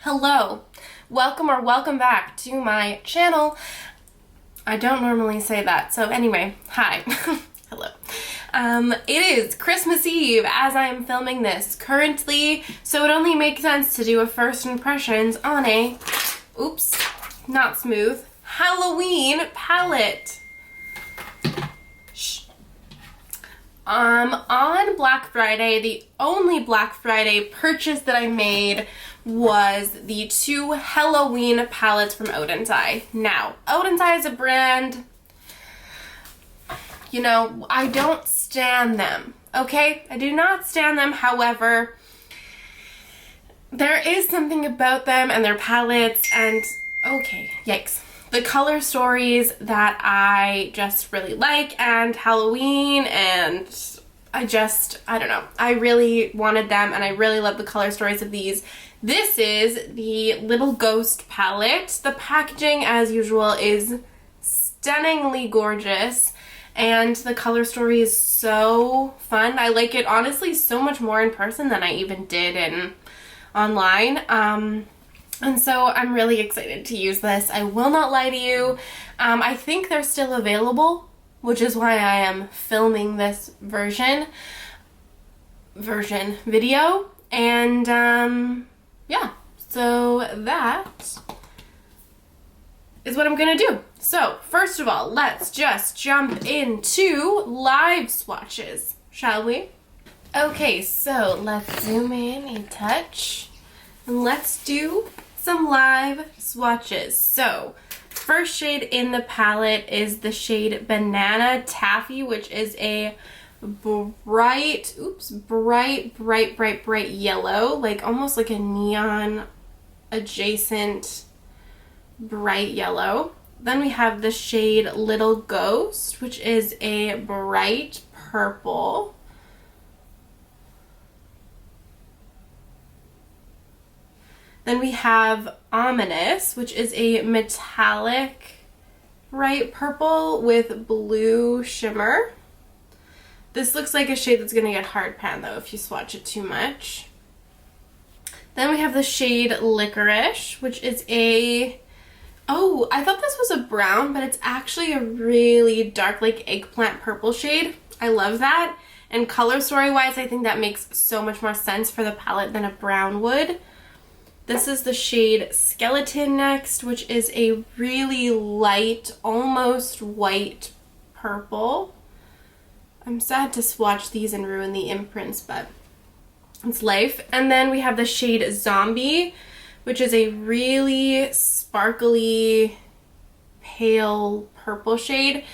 Hello, welcome or welcome back to my channel. I don't normally say that, so anyway, hi. Hello. It is Christmas Eve as I am filming this currently, so it only makes sense to do a first impressions on a, oops, not smooth, Halloween palette. Shh. On Black Friday, the only Black Friday purchase that I made was the two Halloween palettes from Oden's. Now, Oden's is a brand, you know, I don't stan them, okay? I do not stan them, however, there is something about them and their palettes and, okay, yikes. The color stories that I just really like, and Halloween, and I don't know. I really wanted them and I really love the color stories of these. This is the Little Ghost palette. The packaging, as usual, is stunningly gorgeous and the color story is so fun. I like it honestly so much more in person than I even did online. And so I'm really excited to use this. I will not lie to you. I think they're still available, which is why I am filming this version video. And yeah, so that is what I'm gonna do. So first of all, let's just jump into live swatches, shall we? Okay, so let's zoom in a touch and let's do some live swatches. So first shade in the palette is the shade Banana Taffy, which is a bright yellow, like almost like a neon adjacent bright yellow. Then we have the shade Little Ghost, which is a bright purple. Then we have Ominous, which is a metallic bright purple with blue shimmer. This looks like a shade that's going to get hard pan though if you swatch it too much. Then we have the shade Licorice, which is a, oh, I thought this was a brown, but it's actually a really dark, like eggplant purple shade. I love that. And color story wise, I think that makes so much more sense for the palette than a brown would. This is the shade Skeleton next, which is a really light, almost white purple. I'm sad to swatch these and ruin the imprints, but it's life. And then we have the shade Zombie, which is a really sparkly, pale purple shade.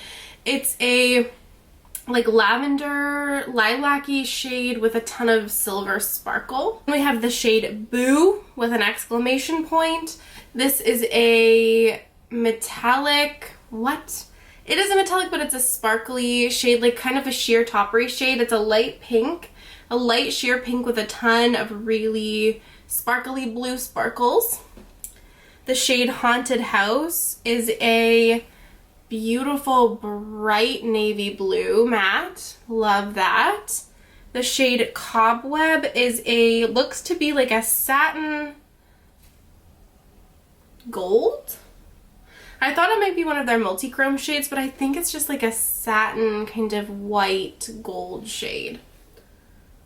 It's a like lavender, lilac-y shade with a ton of silver sparkle. We have the shade Boo with an exclamation point. This is a metallic, what? It is a metallic, but it's a sparkly shade, like kind of a sheer toppery shade. It's a light pink, a light sheer pink with a ton of really sparkly blue sparkles. The shade Haunted House is a beautiful bright navy blue matte. Love that. The shade Cobweb is a, looks to be like a satin gold. I thought it might be one of their multi-chrome shades, but I think it's just like a satin kind of white gold shade.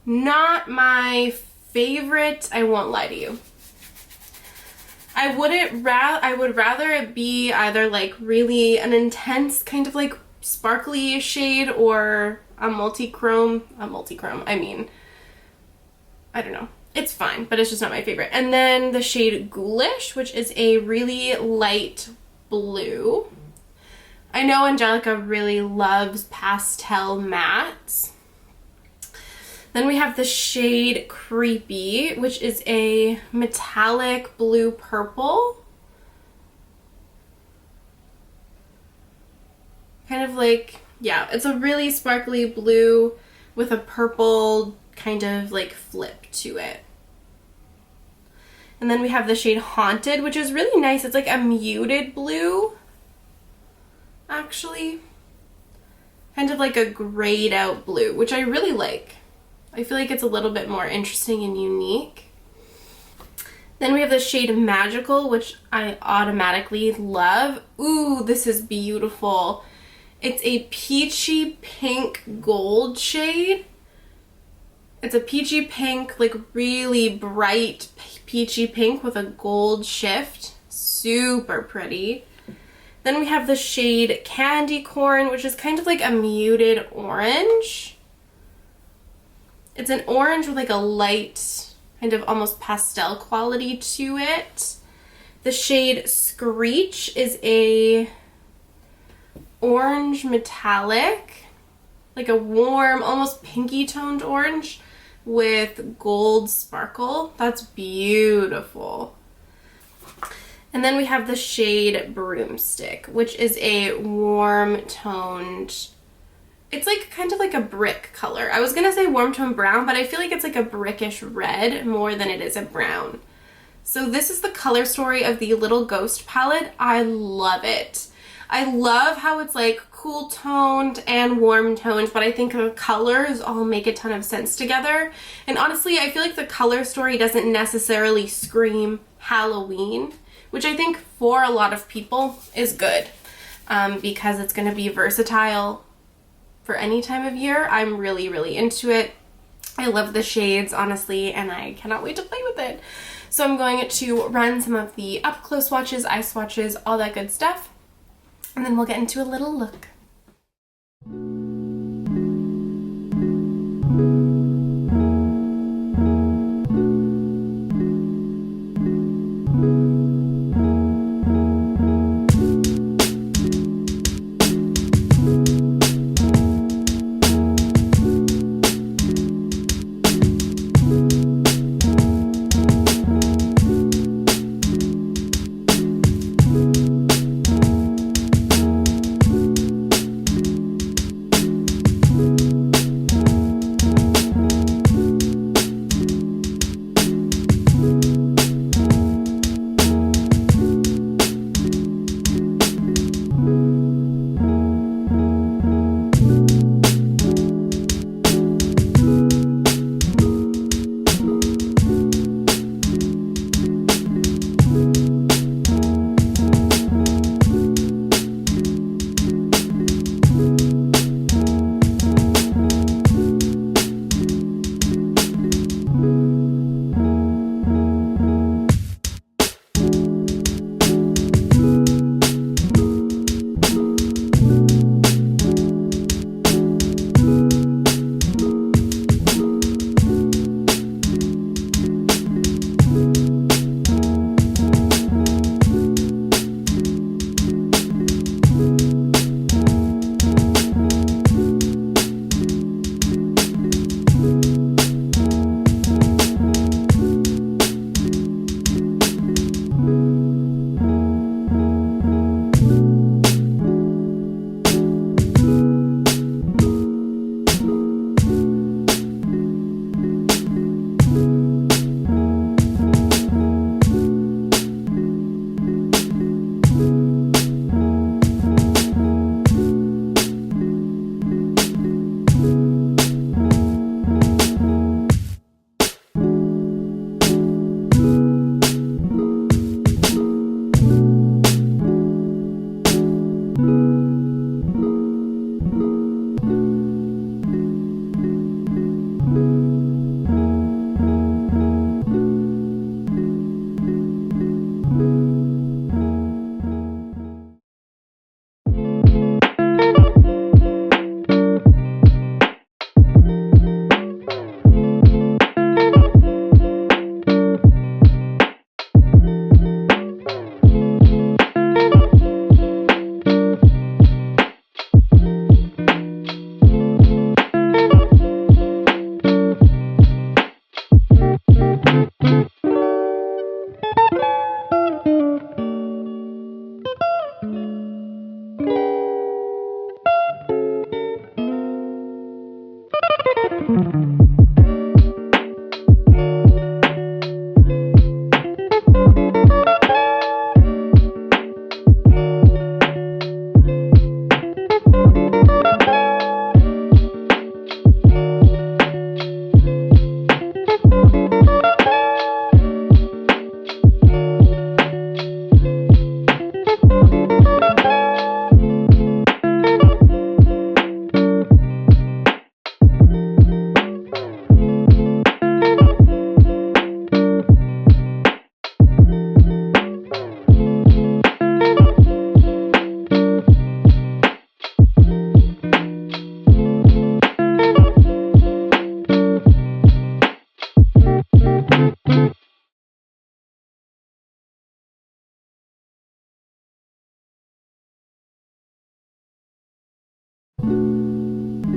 Not my favorite, I won't lie to you. I would rather it be either like really an intense kind of like sparkly shade or a multi-chrome, I mean, I don't know. It's fine, but it's just not my favorite. And then the shade Ghoulish, which is a really light blue. I know Angelica really loves pastel mattes. Then we have the shade Creepy, which is a metallic blue purple. Kind of like, yeah, it's a really sparkly blue with a purple kind of like flip to it. And then we have the shade Haunted, which is really nice. It's like a muted blue, actually. Kind of like a grayed out blue, which I really like. I feel like it's a little bit more interesting and unique. Then we have the shade Magical, which I automatically love. Ooh, this is beautiful. It's a peachy pink gold shade. It's a peachy pink, like really bright peachy pink with a gold shift. Super pretty. Then we have the shade Candy Corn, which is kind of like a muted orange. It's an orange with like a light, kind of almost pastel quality to it. The shade Screech is a orange metallic, like a warm, almost pinky toned orange with gold sparkle. That's beautiful. And then we have the shade Broomstick, which is a warm toned, it's like kind of like a brick color. I was gonna say warm toned brown, but I feel like it's like a brickish red more than it is a brown. So this is the color story of the Little Ghost palette. I love it. I love how it's like cool toned and warm toned, but I think the colors all make a ton of sense together. And honestly, I feel like the color story doesn't necessarily scream Halloween, which I think for a lot of people is good, because it's going to be versatile for any time of year. I'm really, really into it. I love the shades, honestly, and I cannot wait to play with it. So I'm going to run some of the up close swatches, eye swatches, all that good stuff. And then we'll get into a little look.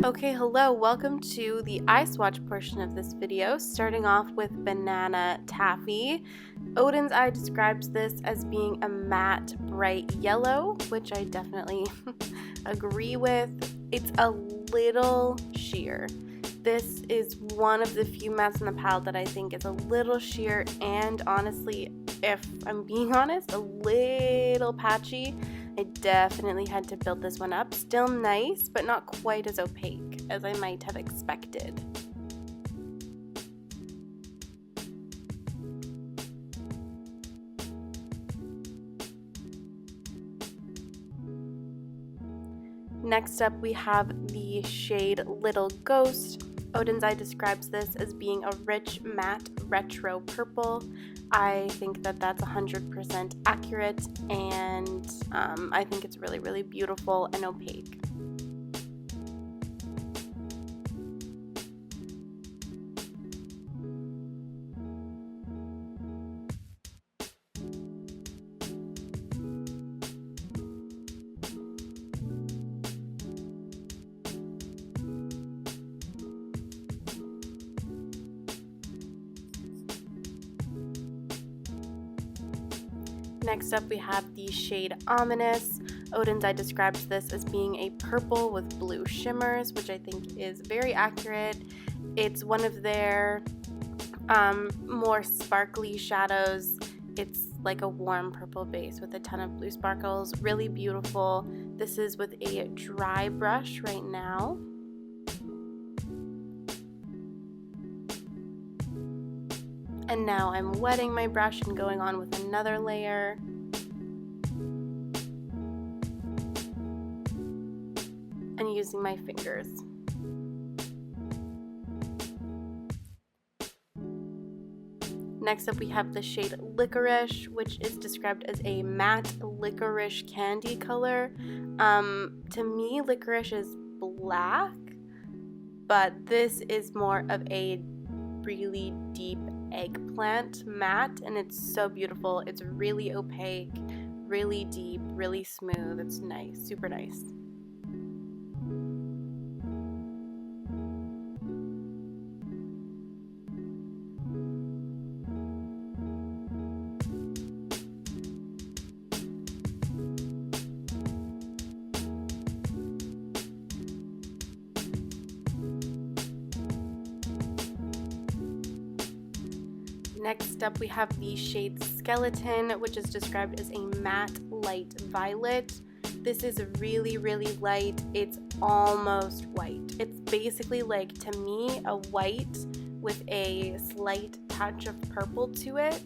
Okay, hello, welcome to the eye swatch portion of this video, starting off with Banana Taffy. Oden's eye describes this as being a matte bright yellow, which I definitely agree with. It's a little sheer. This is one of the few mattes in the palette that I think is a little sheer and honestly, if I'm being honest, a little patchy. I definitely had to build this one up. Still nice, but not quite as opaque as I might have expected. Next up, we have the shade Little Ghost. Oden's eye describes this as being a rich matte retro purple. I think that that's 100% accurate, and I think it's really, really beautiful and opaque. Next up, we have the shade Ominous. Oden's eye describes this as being a purple with blue shimmers, which I think is very accurate. It's one of their more sparkly shadows. It's like a warm purple base with a ton of blue sparkles. Really beautiful. This is with a dry brush right now. And now I'm wetting my brush and going on with another layer. And using my fingers. Next up, we have the shade Licorice, which is described as a matte licorice candy color. To me, licorice is black, but this is more of a really deep eggplant matte, and it's so beautiful. It's really opaque, really deep, really smooth. It's nice, super nice. Next up, we have the shade Skeleton, which is described as a matte light violet. This is really, really light. It's almost white. It's basically like, to me, a white with a slight touch of purple to it.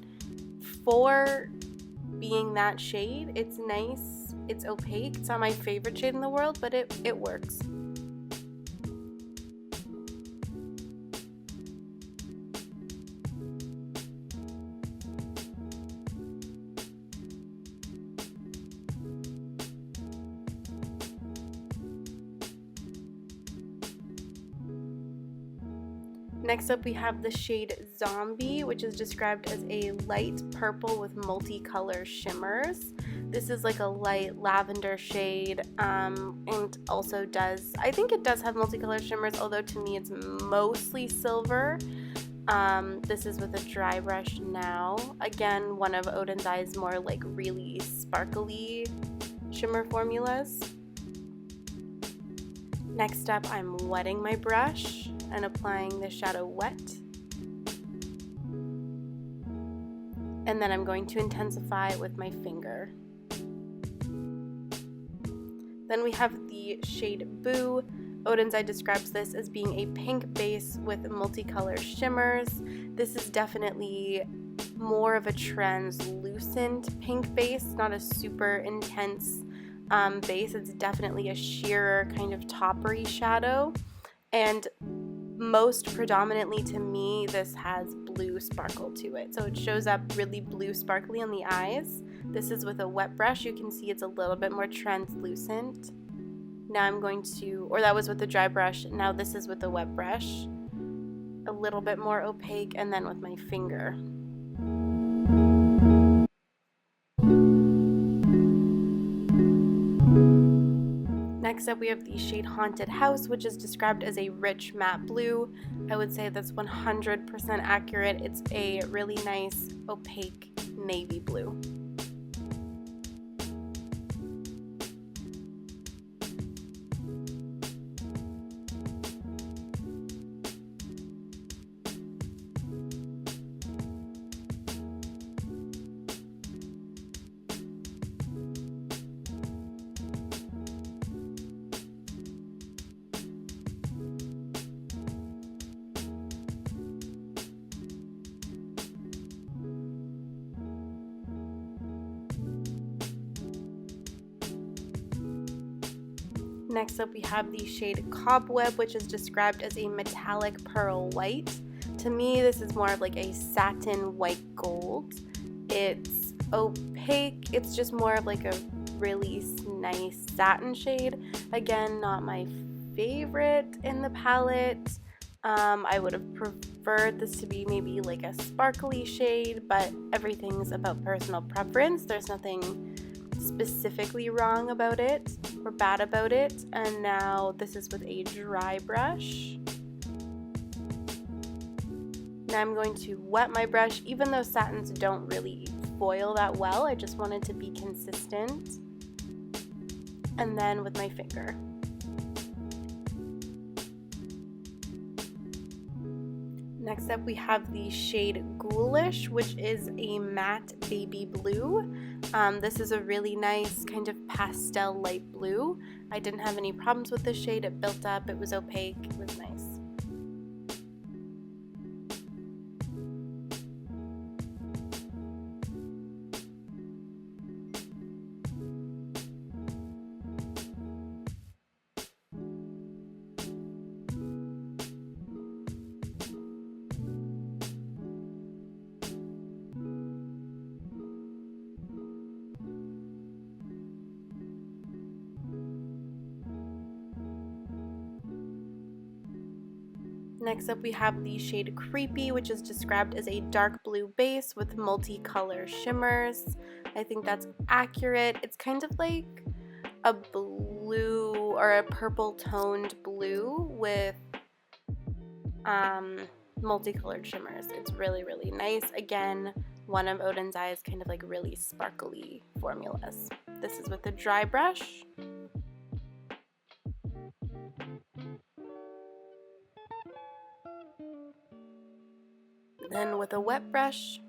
For being that shade, it's nice. It's opaque. It's not my favorite shade in the world, but it works. Next up, we have the shade Zombie, which is described as a light purple with multicolor shimmers. This is like a light lavender shade, and also I think it does have multicolor shimmers, although to me it's mostly silver. This is with a dry brush now. Again, one of Oden's eye's more like really sparkly shimmer formulas. Next up, I'm wetting my brush and applying the shadow wet. And then I'm going to intensify with my finger. Then we have the shade Boo. Oden's eye describes this as being a pink base with multicolor shimmers. This is definitely more of a translucent pink base, not a super intense base. It's definitely a sheerer kind of toppery shadow. And most predominantly to me, this has blue sparkle to it. So it shows up really blue sparkly on the eyes. This is with a wet brush. You can see it's a little bit more translucent. Now I'm going to, or that was with the dry brush. Now this is with a wet brush. A little bit more opaque, and then with my finger. Next up we have the shade Haunted House, which is described as a rich matte blue. I would say that's 100% accurate. It's a really nice opaque navy blue. Next up we have the shade Cobweb, which is described as a metallic pearl white. To me, this is more of like a satin white gold. It's opaque. It's just more of like a really nice satin shade. Again, not my favorite in the palette. I would have preferred this to be maybe like a sparkly shade, but everything's about personal preference. There's nothing specifically wrong about it or bad about it. And now this is with a dry brush. Now I'm going to wet my brush. Even though satins don't really foil that well, I just wanted to be consistent. And then with my finger. Next up we have the shade Ghoulish, which is a matte baby blue. This is a really nice kind of pastel light blue. I didn't have any problems with this shade. It built up, it was opaque, it was nice. Next up we have the shade Creepy, which is described as a dark blue base with multicolor shimmers. I think that's accurate. It's kind of like a blue or a purple toned blue with multicolored shimmers. It's really, really nice. Again, one of Oden's eyes kind of like really sparkly formulas. This is with a dry brush. Then with a wet brush,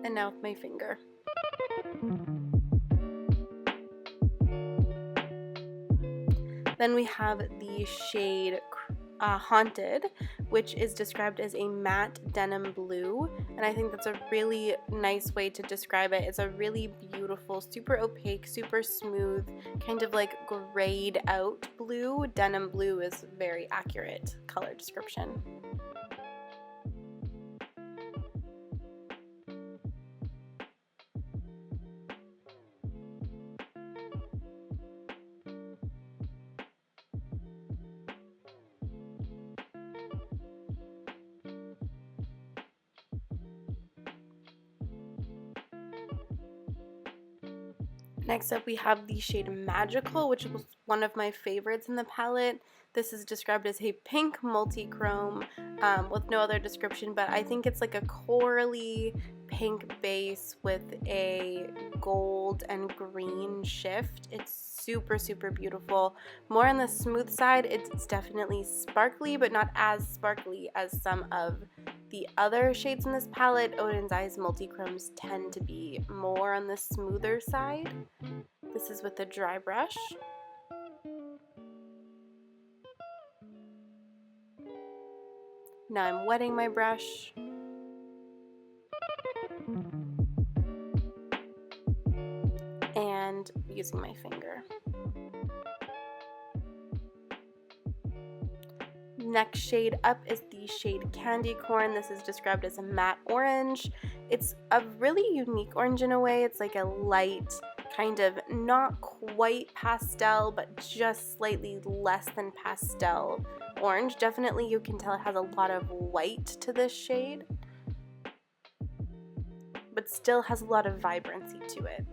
and now with my finger. Then we have the shade Haunted, which is described as a matte denim blue, and I think that's a really nice way to describe it. It's a really beautiful, super opaque, super smooth, kind of like grayed out blue. Denim blue is very accurate color description. Next up we have the shade Magical, which was one of my favorites in the palette. This is described as a pink multi-chrome with no other description, but I think it's like a corally pink base with a gold and green shift. It's super, super beautiful. More on the smooth side. It's definitely sparkly, but not as sparkly as some of the other shades in this palette. Oden's Eyes multi-chromes tend to be more on the smoother side. This is with a dry brush. Now I'm wetting my brush. And using my finger. Next shade up is the shade Candy Corn. This is described as a matte orange. It's a really unique orange in a way. It's like a light, kind of not quite pastel, but just slightly less than pastel orange. Definitely you can tell it has a lot of white to this shade, but still has a lot of vibrancy to it.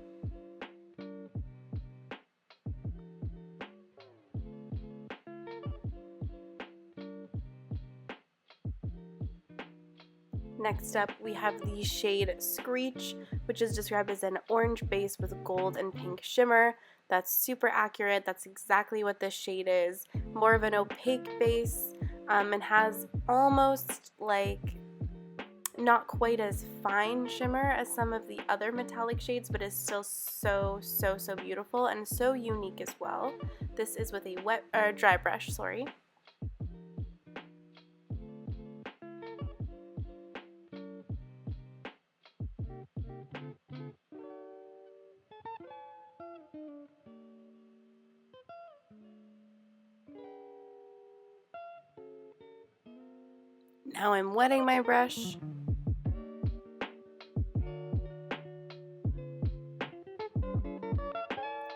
Next up, we have the shade Screech, which is described as an orange base with gold and pink shimmer. That's super accurate. That's exactly what this shade is. More of an opaque base, and has almost like not quite as fine shimmer as some of the other metallic shades, but is still so beautiful and so unique as well. This is with a dry brush, sorry. Now I'm wetting my brush.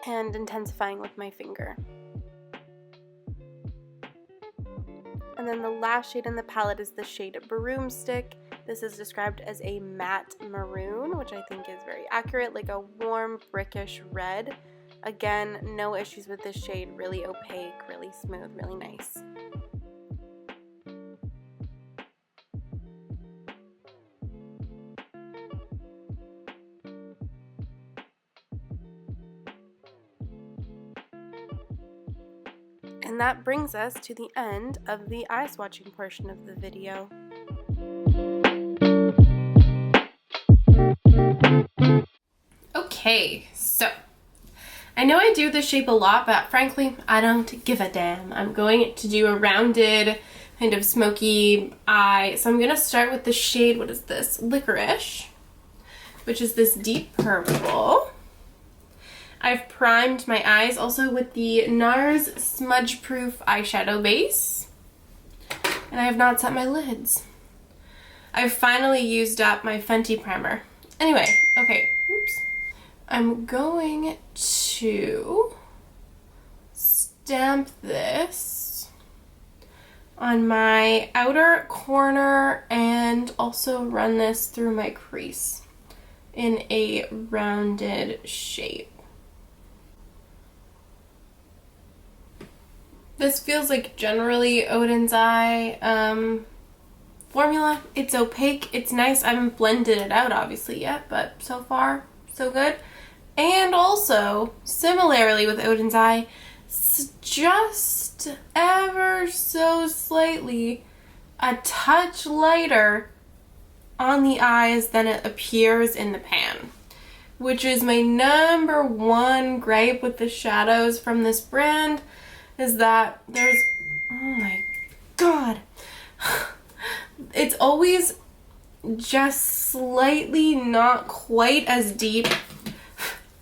And intensifying with my finger. And then the last shade in the palette is the shade Broomstick. This is described as a matte maroon, which I think is very accurate, like a warm brickish red. Again, no issues with this shade, really opaque, really smooth, really nice. And that brings us to the end of the eye swatching portion of the video. Okay, so I know I do this shape a lot, but frankly, I don't give a damn. I'm going to do a rounded kind of smoky eye. So I'm going to start with the shade, what is this? Licorice, which is this deep purple. I've primed my eyes also with the NARS Smudge Proof eyeshadow base. And I have not set my lids. I've finally used up my Fenty primer. Anyway, okay, oops. I'm going to stamp this on my outer corner and also run this through my crease in a rounded shape. This feels like generally Oden's eye formula. It's opaque, it's nice. I haven't blended it out obviously yet, but so far, so good. And also, similarly with Oden's eye, just ever so slightly a touch lighter on the eyes than it appears in the pan, which is my number one gripe with the shadows from this brand. Is that there's, oh my god, it's always just slightly not quite as deep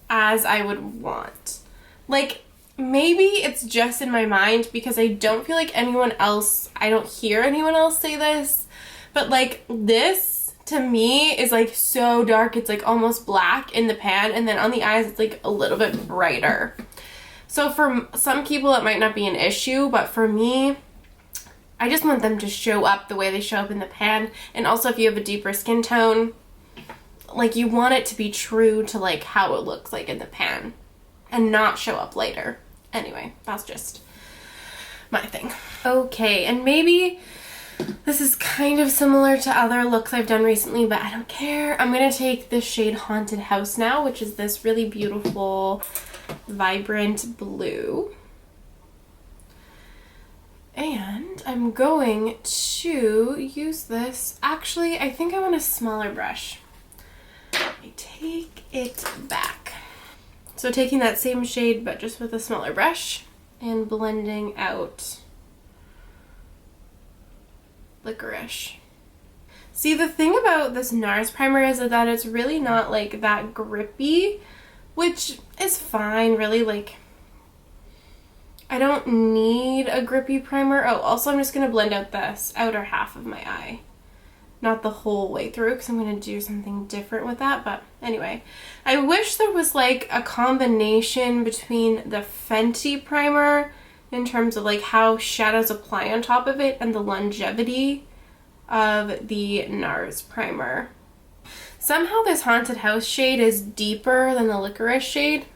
as I would want. Like, maybe it's just in my mind because I don't feel like anyone else, I don't hear anyone else say this, but like this to me is like so dark, it's like almost black in the pan, and then on the eyes it's like a little bit brighter. So for some people it might not be an issue, but for me, I just want them to show up the way they show up in the pan. And also if you have a deeper skin tone, like you want it to be true to like how it looks like in the pan and not show up later. Anyway, that's just my thing. Okay, and maybe this is kind of similar to other looks I've done recently, but I don't care. I'm going to take this shade Haunted House now, which is this really beautiful vibrant blue, and I'm going to use this. Actually, I think I want a smaller brush. I take it back. So taking that same shade but just with a smaller brush and blending out Licorice. See, the thing about this NARS primer is that it's really not like that grippy, which is fine, really. Like, I don't need a grippy primer. Oh, also I'm just going to blend out this outer half of my eye. Not the whole way through because I'm going to do something different with that. But anyway, I wish there was like a combination between the Fenty primer in terms of like how shadows apply on top of it and the longevity of the NARS primer. Somehow this Haunted House shade is deeper than the Licorice shade.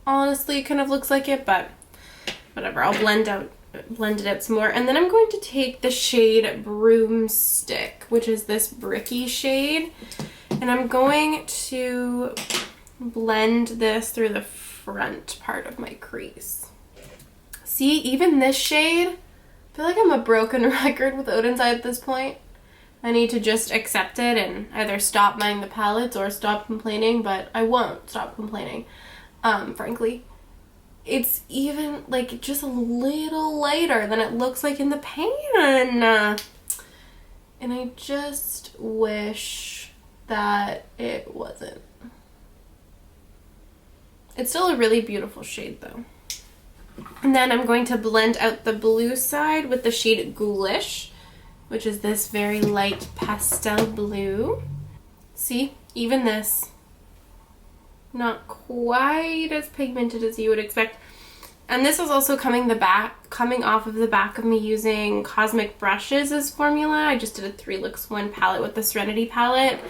Honestly, it kind of looks like it, but whatever. I'll blend out blend it out some more. And then I'm going to take the shade Broomstick, which is this bricky shade. And I'm going to blend this through the front part of my crease. See, even this shade, I feel like I'm a broken record with Oden's Eye at this point. I need to just accept it and either stop buying the palettes or stop complaining, but I won't stop complaining, frankly. It's even, like, just a little lighter than it looks like in the pan. And I just wish that it wasn't. It's still a really beautiful shade, though. And then I'm going to blend out the blue side with the shade Ghoulish, which is this very light pastel blue. See, even this, not quite as pigmented as you would expect. And this is also coming off of the back of me using Cosmic Brushes as formula. I just did a 3 Looks 1 palette with the Serenity palette,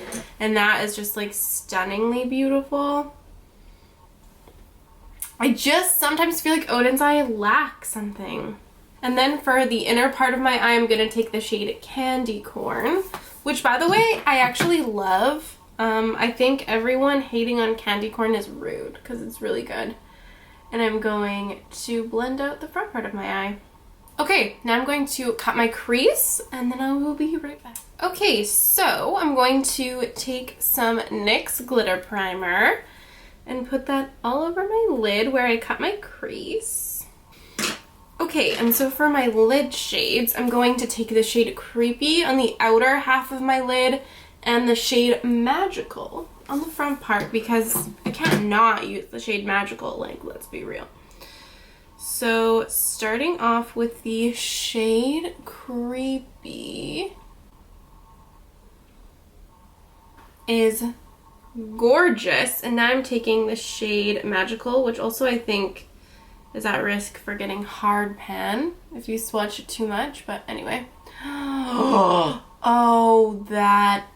and that is just like stunningly beautiful. I just sometimes feel like Oden's Eye lacks something. And then for the inner part of my eye, I'm going to take the shade Candy Corn, which, by the way, I actually love. I think everyone hating on Candy Corn is rude because it's really good. And I'm going to blend out the front part of my eye. Okay, now I'm going to cut my crease and then I will be right back. Okay, so I'm going to take some NYX glitter primer and put that all over my lid where I cut my crease. Okay, and so for my lid shades, I'm going to take the shade Creepy on the outer half of my lid and the shade Magical on the front part because I can't not use the shade Magical, like, let's be real. So starting off with the shade Creepy is gorgeous, and now I'm taking the shade Magical, which also I think is at risk for getting hard pan if you swatch it too much, but anyway. Oh, that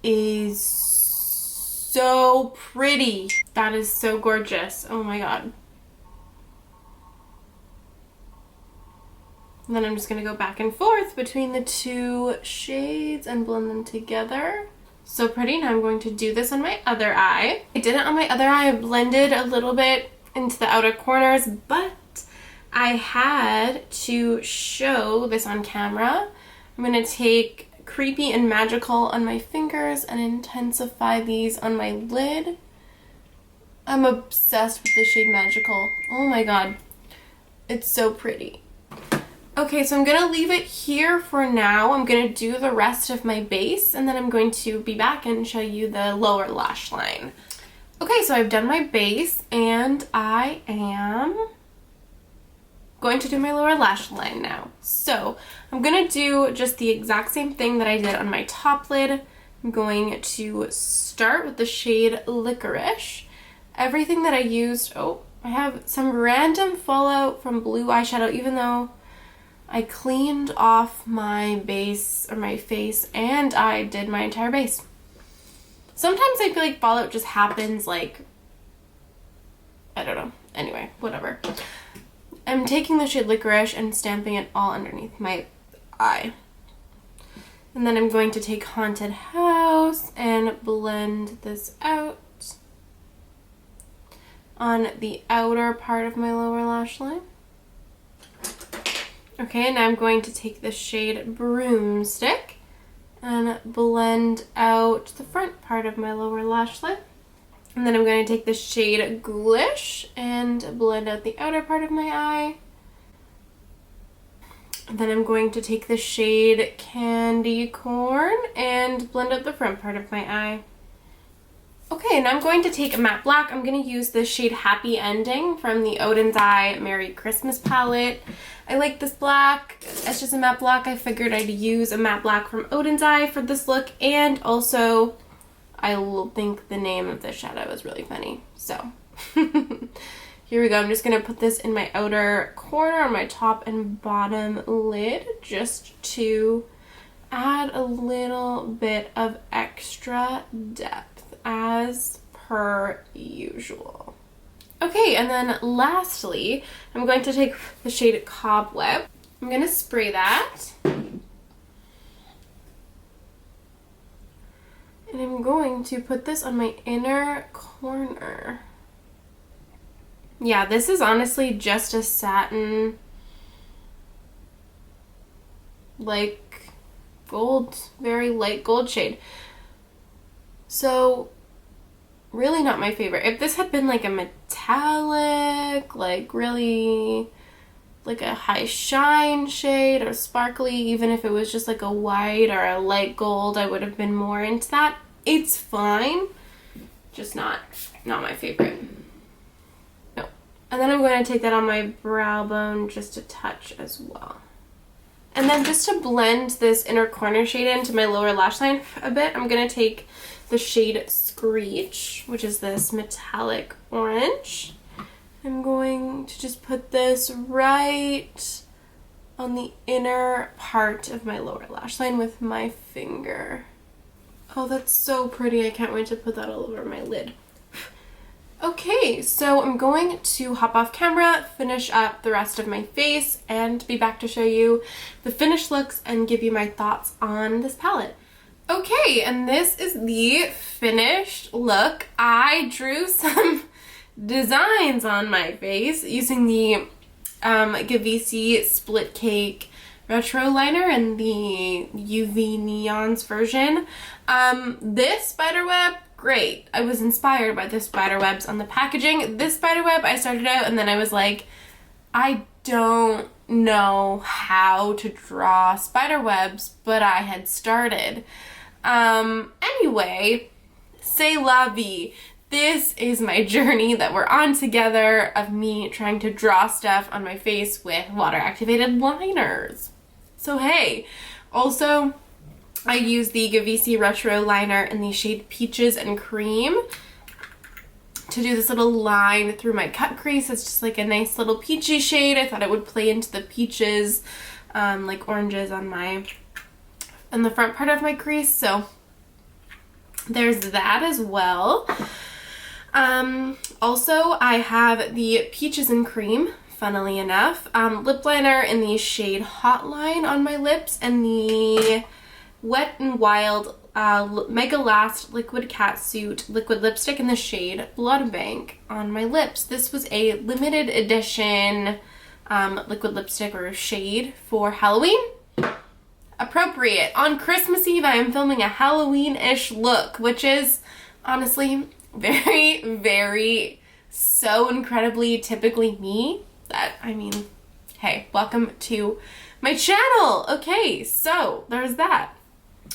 is so pretty. That is so gorgeous. Oh my god. And then I'm just gonna go back and forth between the two shades and blend them together. So pretty. Now I'm going to do this on my other eye. I did it on my other eye. I blended a little bit into the outer corners, but I had to show this on camera. I'm going to take Creepy and Magical on my fingers and intensify these on my lid. I'm obsessed with the shade Magical. Oh my god. It's so pretty. Okay, so I'm going to leave it here for now. I'm going to do the rest of my base, and then I'm going to be back and show you the lower lash line. Okay, so I've done my base, and I am going to do my lower lash line now. So I'm going to do just the exact same thing that I did on my top lid. I'm going to start with the shade Licorice. Everything that I used, I have some random fallout from blue eyeshadow, even though I cleaned off my base or my face and I did my entire base. Sometimes I feel like fallout just happens, like, I don't know. Anyway, whatever. I'm taking the shade Licorice and stamping it all underneath my eye. And then I'm going to take Haunted House and blend this out on the outer part of my lower lash line. Okay, now I'm going to take the shade Broomstick and blend out the front part of my lower lash line. And then I'm going to take the shade Ghoulish and blend out the outer part of my eye. And then I'm going to take the shade Candy Corn and blend out the front part of my eye. Okay, and I'm going to take a matte black. I'm going to use the shade Happy Ending from the Oden's Eye Merry Christmas palette. I like this black. It's just a matte black. I figured I'd use a matte black from Oden's Eye for this look, and also I will think the name of this shadow is really funny. So here we go. I'm just going to put this in my outer corner on my top and bottom lid just to add a little bit of extra depth as per usual. Okay, and then lastly, I'm going to take the shade Cobweb I'm gonna spray that. And I'm going to put this on my inner corner. Yeah, this is honestly just a satin, like gold, very light gold shade. So really not my favorite. If this had been like a metallic, like really like a high shine shade or sparkly, even if it was just like a white or a light gold, I would have been more into that. It's fine, just not my favorite. No. And then I'm going to take that on my brow bone just a touch as well. And then just to blend this inner corner shade into my lower lash line a bit, I'm going to take the shade Screech, which is this metallic orange. I'm going to just put this right on the inner part of my lower lash line with my finger. Oh, that's so pretty. I can't wait to put that all over my lid. Okay, so I'm going to hop off camera, finish up the rest of my face, and be back to show you the finished looks and give you my thoughts on this palette. Okay, and this is the finished look. I drew some designs on my face using the Gavisi Split Cake Retro Liner and the UV Neons version. This spiderweb, great. I was inspired by the spiderwebs on the packaging. This spiderweb, I started out and then I was like, I don't know how to draw spiderwebs, but I had started. Anyway, c'est la vie. This is my journey that we're on together of me trying to draw stuff on my face with water-activated liners. So hey, also I use the Gavisi Retro Liner in the shade Peaches and Cream to do this little line through my cut crease. It's just like a nice little peachy shade. I thought it would play into the peaches, like oranges on the front part of my crease. So there's that as well. Also, I have the Peaches and Cream, funnily enough, lip liner in the shade Hotline on my lips, and the Wet n Wild Mega Last Liquid Catsuit liquid lipstick in the shade Blood Bank on my lips. This was a limited edition liquid lipstick or shade for Halloween. Appropriate. On Christmas Eve, I am filming a Halloween-ish look, which is honestly very, very, so incredibly typically me that, I mean, hey, welcome to my channel. Okay, so there's that.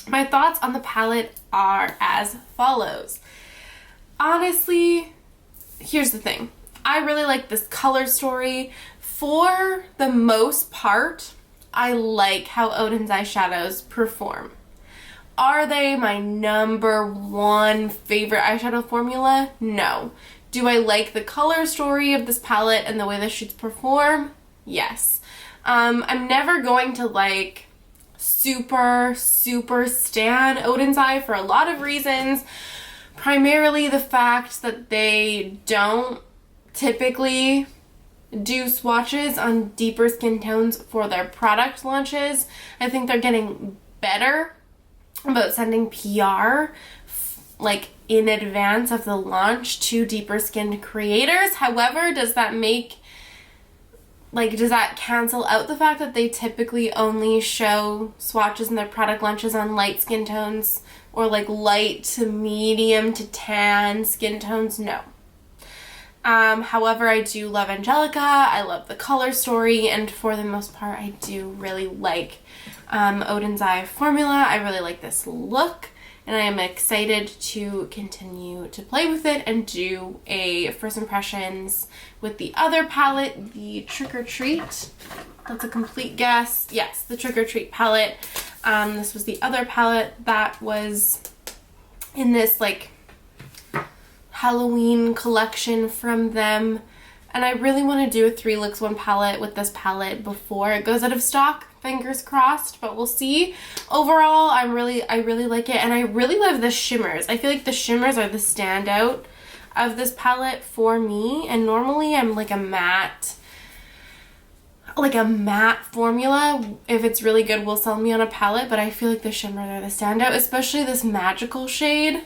My thoughts on the palette are as follows. Honestly, here's the thing. I really like this color story. For the most part, I like how Oden's eyeshadows perform. Are they my #1 favorite eyeshadow formula? No. Do I like the color story of this palette and the way the shades perform? Yes. I'm never going to like super stan Oden's Eye for a lot of reasons. Primarily the fact that they don't typically do swatches on deeper skin tones for their product launches. I think they're getting better about sending PR like in advance of the launch to deeper skinned creators. However, does that cancel out the fact that they typically only show swatches in their product launches on light skin tones or like light to medium to tan skin tones? No. However, I do love Angelica. I love the color story, and for the most part, I do really like Oden's Eye formula. I really like this look, and I am excited to continue to play with it and do a first impressions with the other palette, the Trick or Treat. That's a complete guess. Yes, the Trick or Treat palette. This was the other palette that was in this like Halloween collection from them, and I really want to do a 3 looks 1 palette with this palette before it goes out of stock. Fingers crossed, but we'll see. Overall, I really like it, and I really love the shimmers. I feel like the shimmers are the standout of this palette for me, and normally I'm like a like a matte formula. If it's really good, will sell me on a palette, but I feel like the shimmers are the standout, especially this magical shade.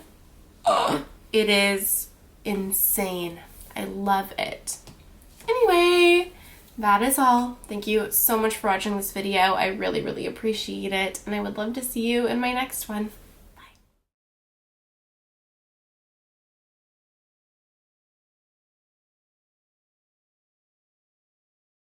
It is insane. I love it. Anyway, that is all. Thank you so much for watching this video. I really, really appreciate it, and I would love to see you in my next one.